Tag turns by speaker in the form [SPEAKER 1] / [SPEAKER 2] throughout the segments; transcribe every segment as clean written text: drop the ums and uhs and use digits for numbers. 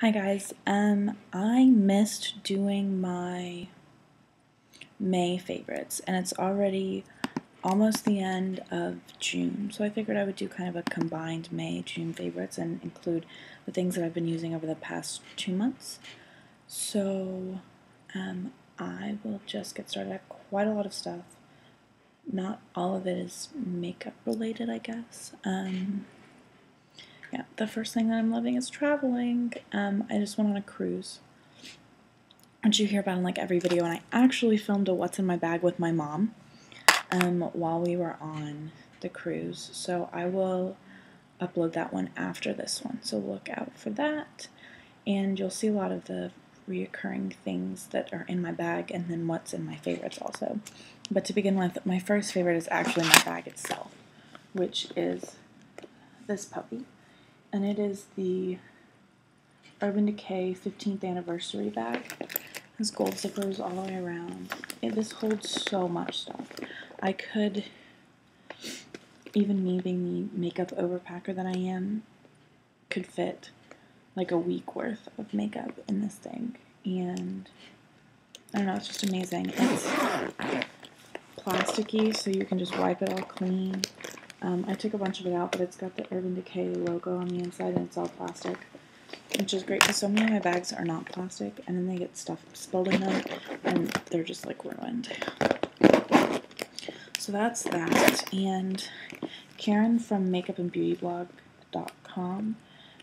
[SPEAKER 1] Hi guys, I missed doing my May favorites and it's already almost the end of June, so I figured I would do kind of a combined May-June favorites and include the things that I've been using over the past 2 months. So I will just get started. I have quite a lot of stuff. Not all of it is makeup related, I guess. Yeah, the first thing that I'm loving is traveling. I just went on a cruise, which you hear about in like every video, and I actually filmed a what's in my bag with my mom while we were on the cruise, so I will upload that one after this one, so look out for that, and you'll see a lot of the reoccurring things that are in my bag and then what's in my favorites also. But to begin with, my first favorite is actually my bag itself, which is this puppy. And it is the Urban Decay 15th anniversary bag. It has gold zippers all the way around. This holds so much stuff. I could, even me being the makeup overpacker that I am, could fit like a week worth of makeup in this thing. And I don't know, it's just amazing. It's plasticky, so you can just wipe it all clean. I took a bunch of it out, but it's got the Urban Decay logo on the inside and it's all plastic, which is great because so many of my bags are not plastic and then they get stuff spilled in them and they're just like ruined. So that's that. And Karen from makeupandbeautyblog.com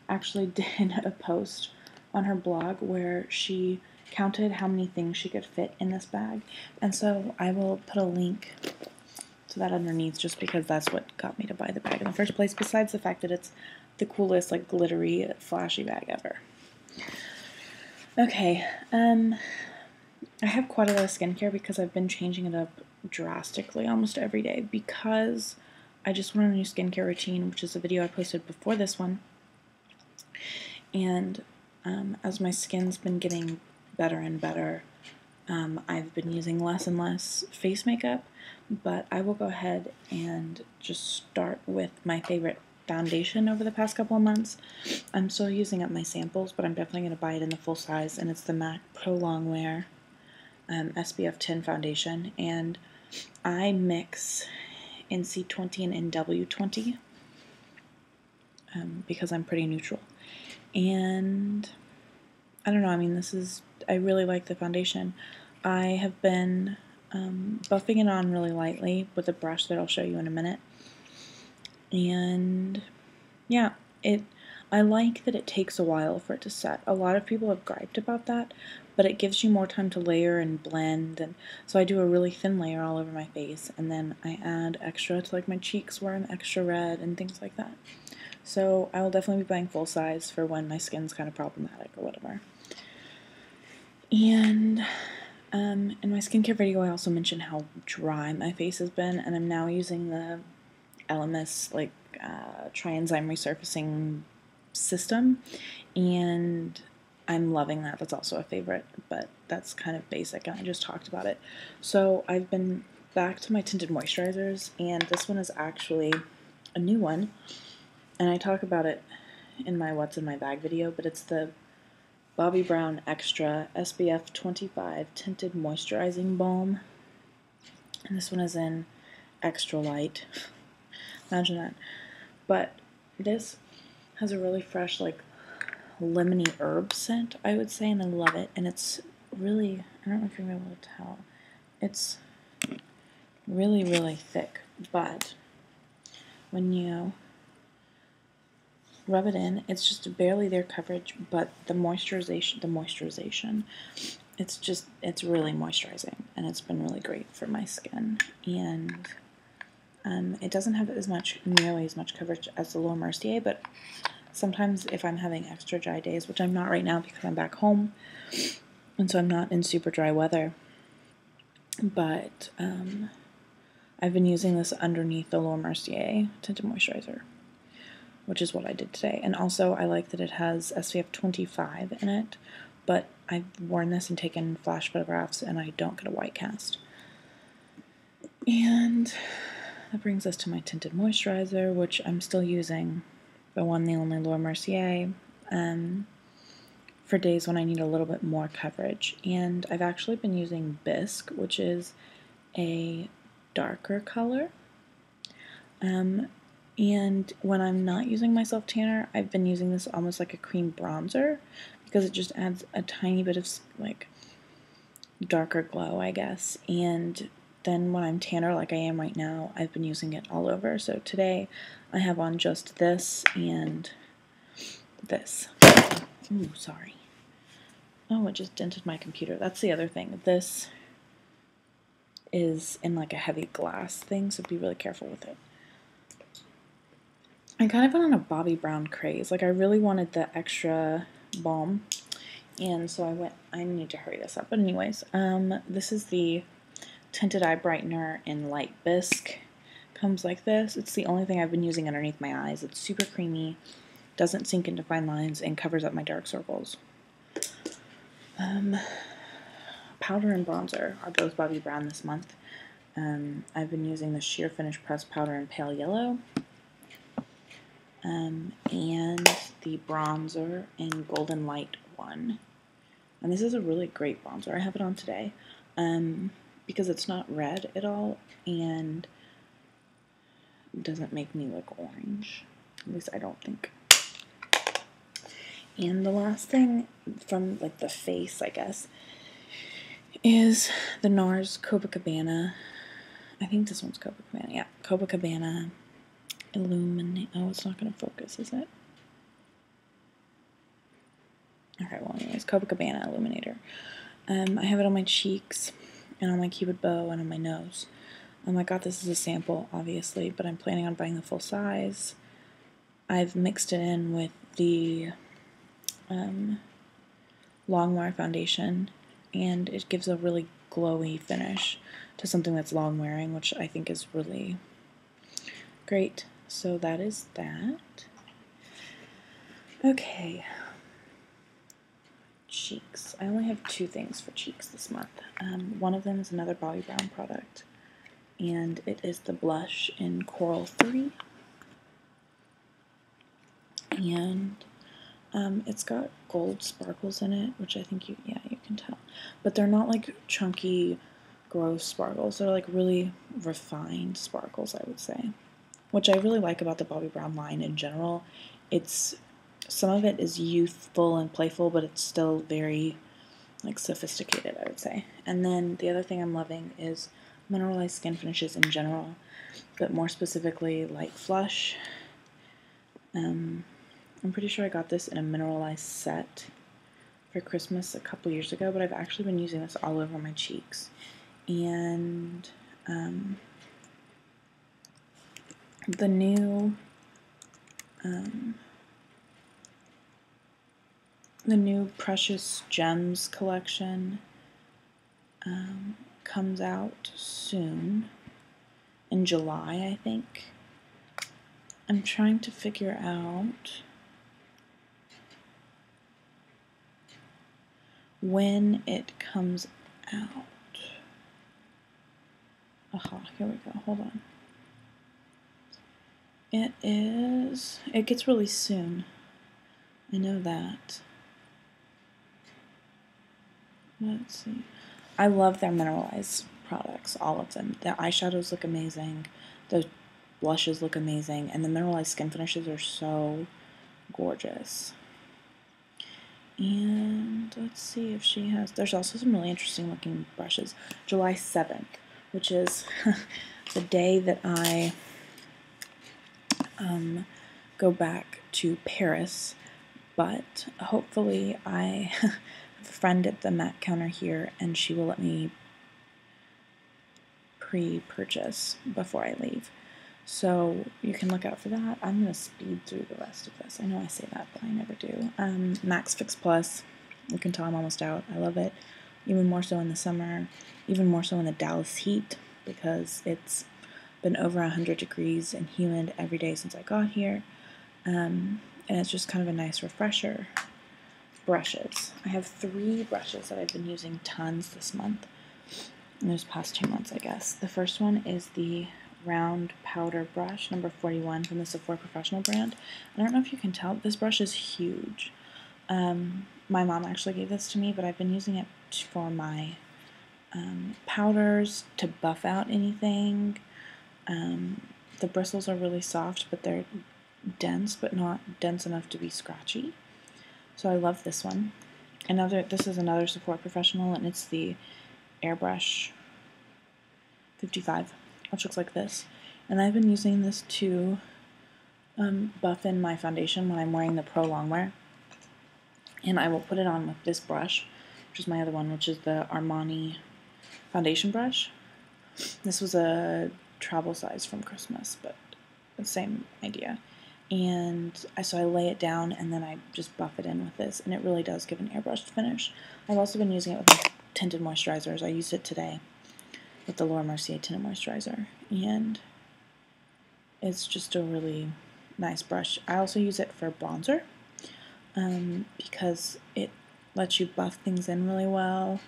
[SPEAKER 1] actually did a post on her blog where she counted how many things she could fit in this bag, and so I will put a link to that underneath just because that's what got me to buy the bag in the first place, besides the fact that it's the coolest, like, glittery, flashy bag ever. Okay, I have quite a lot of skincare because I've been changing it up drastically almost every day because I just went on a new skincare routine, which is a video I posted before this one, and as my skin's been getting better and better, I've been using less and less face makeup, but I will go ahead and just start with my favorite foundation over the past couple of months. I'm still using up my samples, but I'm definitely going to buy it in the full size, and it's the MAC Pro Longwear SPF 10 foundation, and I mix NC20 and NW20 because I'm pretty neutral. And I don't know, I mean, I really like the foundation. I have been buffing it on really lightly with a brush that I'll show you in a minute. And yeah, I like that it takes a while for it to set. A lot of people have griped about that, but it gives you more time to layer and blend, and so I do a really thin layer all over my face, and then I add extra to like my cheeks where I'm extra red and things like that. So I will definitely be buying full size for when my skin's kind of problematic or whatever. And in my skincare video I also mentioned how dry my face has been, and I'm now using the LMS like Trienzyme resurfacing system, and I'm loving that. That's also a favorite, but that's kind of basic and I just talked about it. So I've been back to my tinted moisturizers, and this one is actually a new one, and I talk about it in my what's in my bag video, but it's the Bobbi Brown Extra SPF 25 Tinted Moisturizing Balm, and this one is in extra light. Imagine that. But this has a really fresh, like, lemony herb scent, I would say, and I love it. And it's really, I don't know if you're able to tell, it's really, really thick, but when you rub it in, it's just barely there coverage, but the moisturization, it's really moisturizing, and it's been really great for my skin. And it doesn't have nearly as much coverage as the Mercier, but sometimes if I'm having extra dry days, which I'm not right now because I'm back home, and so I'm not in super dry weather, but I've been using this underneath the Mercier Tinted Moisturizer, which is what I did today. And also I like that it has SPF 25 in it, but I've worn this and taken flash photographs and I don't get a white cast. And that brings us to my tinted moisturizer, which I'm still using, the one, the only Mercier. for days when I need a little bit more coverage. And I've actually been using Bisque, which is a darker color. And when I'm not using my self tanner, I've been using this almost like a cream bronzer because it just adds a tiny bit of like darker glow, I guess. And then when I'm tanner like I am right now, I've been using it all over. So today I have on just this and this. Ooh, sorry. Oh, it just dented my computer. That's the other thing. This is in like a heavy glass thing, so be really careful with it. I kind of went on a Bobbi Brown craze. Like, I really wanted the extra balm, and so I need to hurry this up. But anyways, this is the Tinted Eye Brightener in Light Bisque. Comes like this. It's the only thing I've been using underneath my eyes. It's super creamy, doesn't sink into fine lines, and covers up my dark circles. Powder and bronzer are both Bobbi Brown this month. I've been using the Sheer Finish Pressed Powder in Pale Yellow. And the bronzer in Golden Light 1. And this is a really great bronzer. I have it on today because it's not red at all and doesn't make me look orange. At least I don't think. And the last thing from like the face, I guess, is the NARS Copacabana. I think this one's Copacabana. Yeah, Copacabana Illuminator. Oh, it's not going to focus, is it? Okay, well, anyways, Copacabana Illuminator. I have it on my cheeks, and on my cupid bow, and on my nose. I got this as a sample, obviously, but I'm planning on buying the full size. I've mixed it in with the Longwear foundation, and it gives a really glowy finish to something that's long wearing, which I think is really great. So that is that. Okay. Cheeks. I only have 2 things for cheeks this month. One of them is another Bobbi Brown product, and it is the blush in Coral 3. And it's got gold sparkles in it, which I think you can tell. But they're not like chunky, gross sparkles. They're like really refined sparkles, I would say. Which I really like about the Bobbi Brown line in general. Some of it is youthful and playful, but it's still very like sophisticated, I would say. And then the other thing I'm loving is mineralized skin finishes in general, but more specifically Light Flush. I'm pretty sure I got this in a mineralized set for Christmas a couple years ago, but I've actually been using this all over my cheeks. And the new Precious Gems collection comes out soon, in July, I think. I'm trying to figure out when it comes out. Aha, here we go, hold on. It gets released soon. I know that. Let's see. I love their Mineralize products, all of them. Their eyeshadows look amazing. The blushes look amazing. And the Mineralized skin finishes are so gorgeous. And let's see if she has... There's also some really interesting looking brushes. July 7th, which is the day that I go back to Paris. But hopefully I have a friend at the MAC counter here, and she will let me pre-purchase before I leave. So you can look out for that. I'm going to speed through the rest of this. I know I say that, but I never do. Max Fix Plus. You can tell I'm almost out. I love it. Even more so in the summer. Even more so in the Dallas heat, because it's been over 100 degrees and humid every day since I got here. And it's just kind of a nice refresher. Brushes. I have 3 brushes that I've been using tons this month. In those past 2 months, I guess. The first one is the round powder brush, number 41 from the Sephora Professional brand. I don't know if you can tell, this brush is huge. My mom actually gave this to me, but I've been using it for my powders to buff out anything. The bristles are really soft, but they're dense, but not dense enough to be scratchy. So I love this one. This is another Sephora Professional, and it's the Airbrush 55, which looks like this. And I've been using this to buff in my foundation when I'm wearing the Pro Longwear. And I will put it on with this brush, which is my other one, which is the Armani foundation brush. This was a travel size from Christmas, but the same idea. And so I lay it down and then I just buff it in with this, and it really does give an airbrushed finish. I've also been using it with my tinted moisturizers. I used it today with the Mercier tinted moisturizer, and it's just a really nice brush. I also use it for bronzer because it lets you buff things in really well,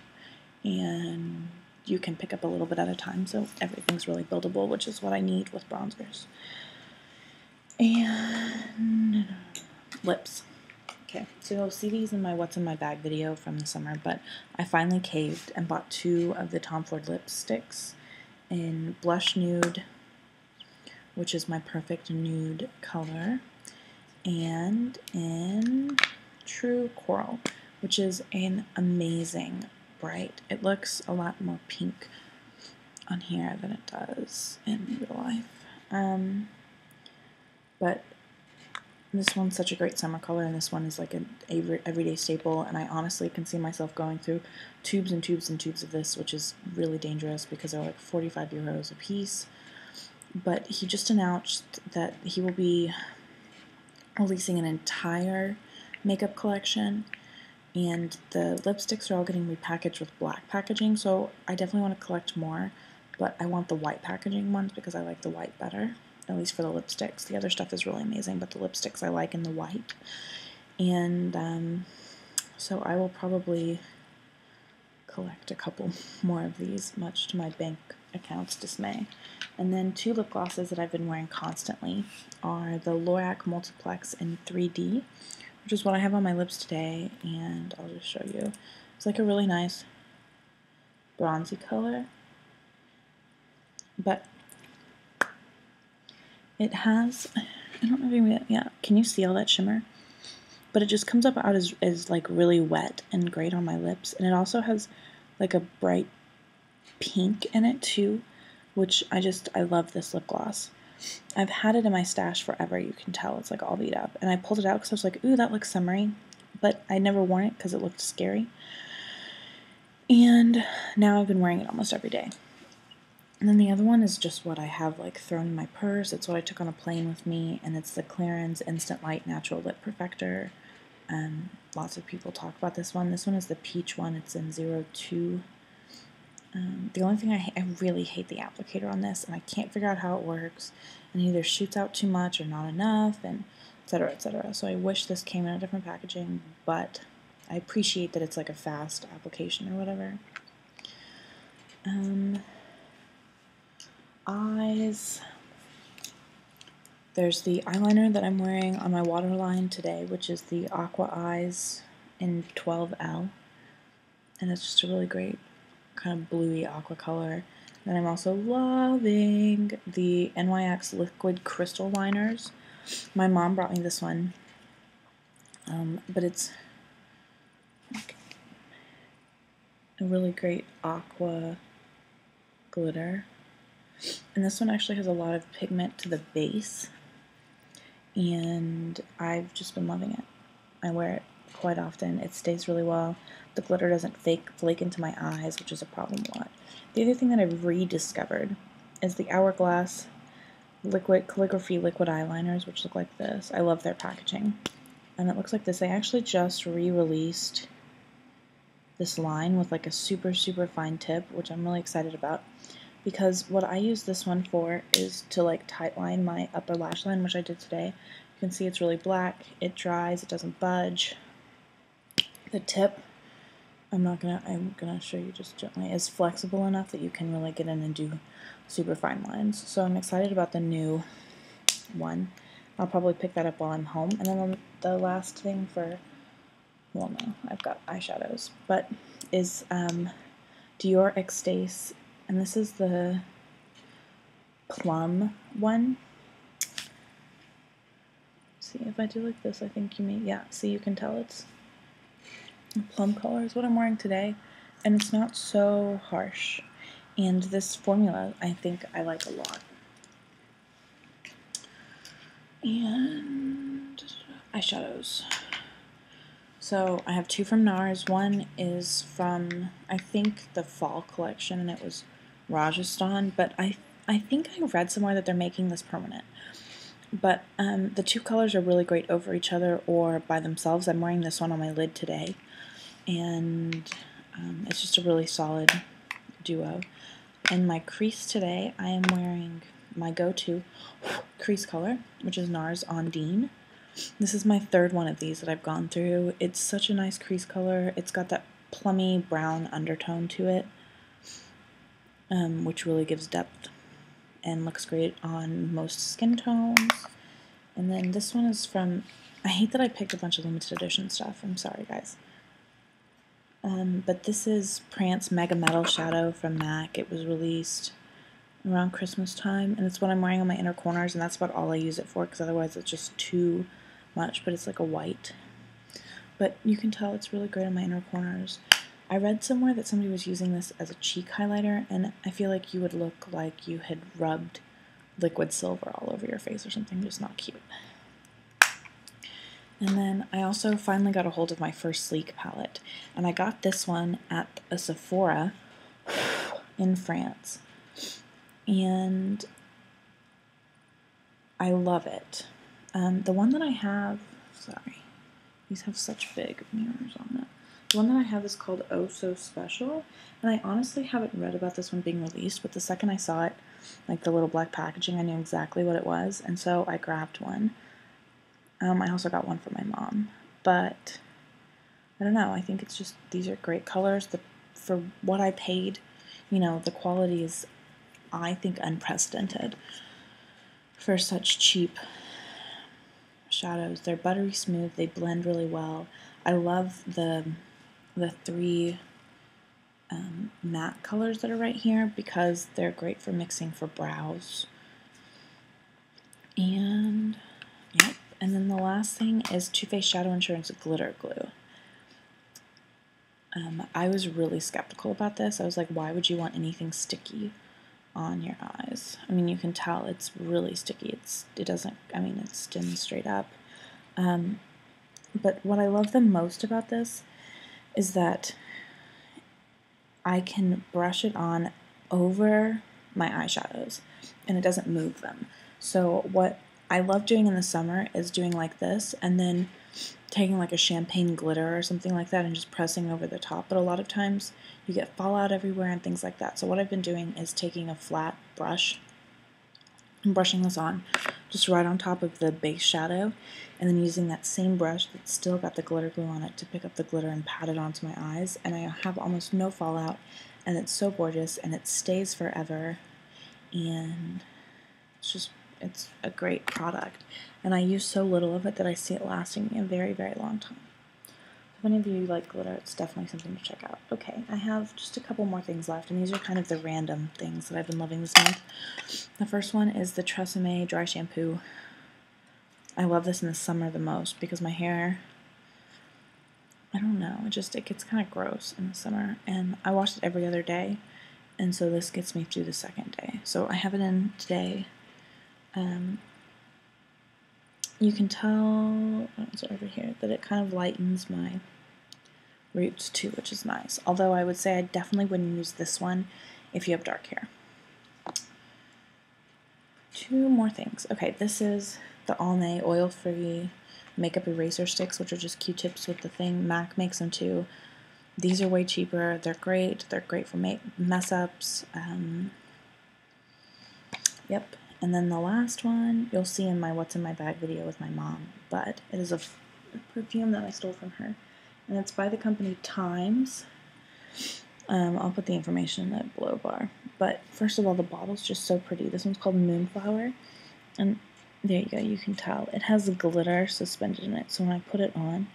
[SPEAKER 1] and you can pick up a little bit at a time, so everything's really buildable, which is what I need with bronzers. And lips. Okay, so you'll see these in my What's in My Bag video from the summer, but I finally caved and bought 2 of the Tom Ford lipsticks in Blush Nude, which is my perfect nude color, and in True Coral, which is an amazing bright. It looks a lot more pink on here than it does in real life. But this one's such a great summer color, and this one is like an everyday staple, and I honestly can see myself going through tubes and tubes and tubes of this, which is really dangerous because they're like 45 euros a piece. But he just announced that he will be releasing an entire makeup collection, and the lipsticks are all getting repackaged with black packaging, so I definitely want to collect more, but I want the white packaging ones because I like the white better, at least for the lipsticks. The other stuff is really amazing, but the lipsticks I like in the white. And so I will probably collect a couple more of these, much to my bank account's dismay. And then 2 lip glosses that I've been wearing constantly are the LORAC Multiplex in 3D, which is what I have on my lips today, and I'll just show you. It's like a really nice bronzy color, but it has, I don't know if yeah, can you see all that shimmer? But it just comes up out as like really wet and great on my lips, and it also has like a bright pink in it too, which I love this lip gloss. I've had it in my stash forever, you can tell it's like all beat up, and I pulled it out because I was like, ooh, that looks summery, but I never worn it because it looked scary, and now I've been wearing it almost every day. And then the other one is just what I have like thrown in my purse. It's what I took on a plane with me, and it's the Clarins Instant Light Natural Lip Perfector. Lots of people talk about this one. This one is the peach one. It's in 02. The only thing I really hate the applicator on this, and I can't figure out how it works, and it either shoots out too much or not enough, and etc., etc. So I wish this came in a different packaging, but I appreciate that it's like a fast application or whatever. Eyes. There's the eyeliner that I'm wearing on my waterline today, which is the Aqua Eyes in 12L, and it's just a really great kind of bluey aqua color. Then I'm also loving the NYX Liquid Crystal Liners. My mom brought me this one, but it's like a really great aqua glitter. And this one actually has a lot of pigment to the base, and I've just been loving it. I wear it quite often. It stays really well. The glitter doesn't flake into my eyes, which is a problem a lot. The other thing that I've rediscovered is the Hourglass Caligraphy liquid eyeliners, which look like this. I love their packaging. And it looks like this. They actually just re-released this line with like a super, super fine tip, which I'm really excited about. Because what I use this one for is to like tightline my upper lash line, which I did today. You can see it's really black, it dries, it doesn't budge. The tip, I'm gonna show you just gently, is flexible enough that you can really get in and do super fine lines. So I'm excited about the new one. I'll probably pick that up while I'm home. And then the last thing for well, no, I've got eyeshadows, but is Dior Extase, and this is the Plum one. See, if I do like this, I think you may, yeah, see, you can tell it's plum color is what I'm wearing today, and it's not so harsh. And this formula, I think I like a lot. And eyeshadows. So I have two from NARS. One is from, I think, the fall collection, and it was Rajasthan, but I think I read somewhere that they're making this permanent. But the two colors are really great over each other or by themselves. I'm wearing this one on my lid today, and it's just a really solid duo. In my crease today, I am wearing my go-to crease color, which is NARS Ondine. This is my third one of these that I've gone through. It's such a nice crease color. It's got that plummy brown undertone to it, which really gives depth and looks great on most skin tones. And then this one is from, I hate that I picked a bunch of limited edition stuff. I'm sorry, guys. But this is Prance Megametal Shadow from MAC. It was released around Christmas time, and it's what I'm wearing on my inner corners, and that's about all I use it for, because otherwise it's just too much, but it's like a white. But you can tell it's really great on my inner corners. I read somewhere that somebody was using this as a cheek highlighter, and I feel like you would look like you had rubbed liquid silver all over your face or something, just not cute. And then I also finally got a hold of my first sleek palette, and I got this one at a Sephora in France, and I love it. The one that I have, sorry, these have such big mirrors on it. The one that I have is called Oh So Special, and I honestly haven't read about this one being released, but the second I saw it, like the little black packaging, I knew exactly what it was, and so I grabbed one. I also got one for my mom, but I don't know, I think it's just, these are great colors. For what I paid, you know, the quality is, I think, unprecedented for such cheap shadows. They're buttery smooth, they blend really well. I love the three matte colors that are right here because they're great for mixing for brows. And yep, and then the last thing is Too Faced Shadow Insurance Glitter Glue. I was really skeptical about this. I was like, why would you want anything sticky on your eyes? I mean, you can tell it's really sticky. It doesn't, I mean, it stins straight up. But what I love the most about this is that I can brush it on over my eyeshadows and it doesn't move them. So what I love doing in the summer is doing like this and then taking like a champagne glitter or something like that and just pressing over the top. But a lot of times you get fallout everywhere and things like that. So what I've been doing is taking a flat brush and brushing this on just right on top of the base shadow, and then using that same brush that's still got the glitter glue on it to pick up the glitter and pat it onto my eyes, and I have almost no fallout, and it's so gorgeous, and it stays forever, and it's a great product, and I use so little of it that I see it lasting me a very, very long time. If any of you like glitter, it's definitely something to check out. Okay, I have just a couple more things left, and these are kind of the random things that I've been loving this month. The first one is the Tresemme Dry Shampoo. I love this in the summer the most because my hair, I don't know, it gets kind of gross in the summer, and I wash it every other day, and so this gets me through the second day. So I have it in today. You can tell, it's over here, that it kind of lightens my roots too, which is nice. Although I would say I definitely wouldn't use this one if you have dark hair. Two more things. Okay, this is the Almay oil-free makeup eraser sticks, which are just Q-tips with the thing. MAC makes them too. These are way cheaper. They're great. They're great for mess-ups. Yep. And then the last one, you'll see in my What's in My Bag video with my mom, but it is a perfume that I stole from her. And it's by the company Times. I'll put the information in the below bar. But first of all, the bottle's just so pretty. This one's called Moonflower. And there you go, you can tell. It has glitter suspended in it, so when I put it on,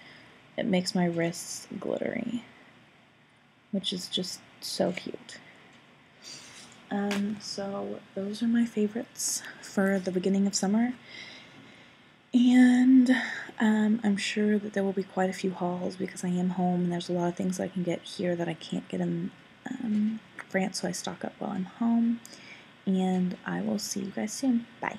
[SPEAKER 1] it makes my wrists glittery, which is just so cute. So those are my favorites for the beginning of summer, and I'm sure that there will be quite a few hauls because I am home and there's a lot of things I can get here that I can't get in France, so I stock up while I'm home, and I will see you guys soon. Bye.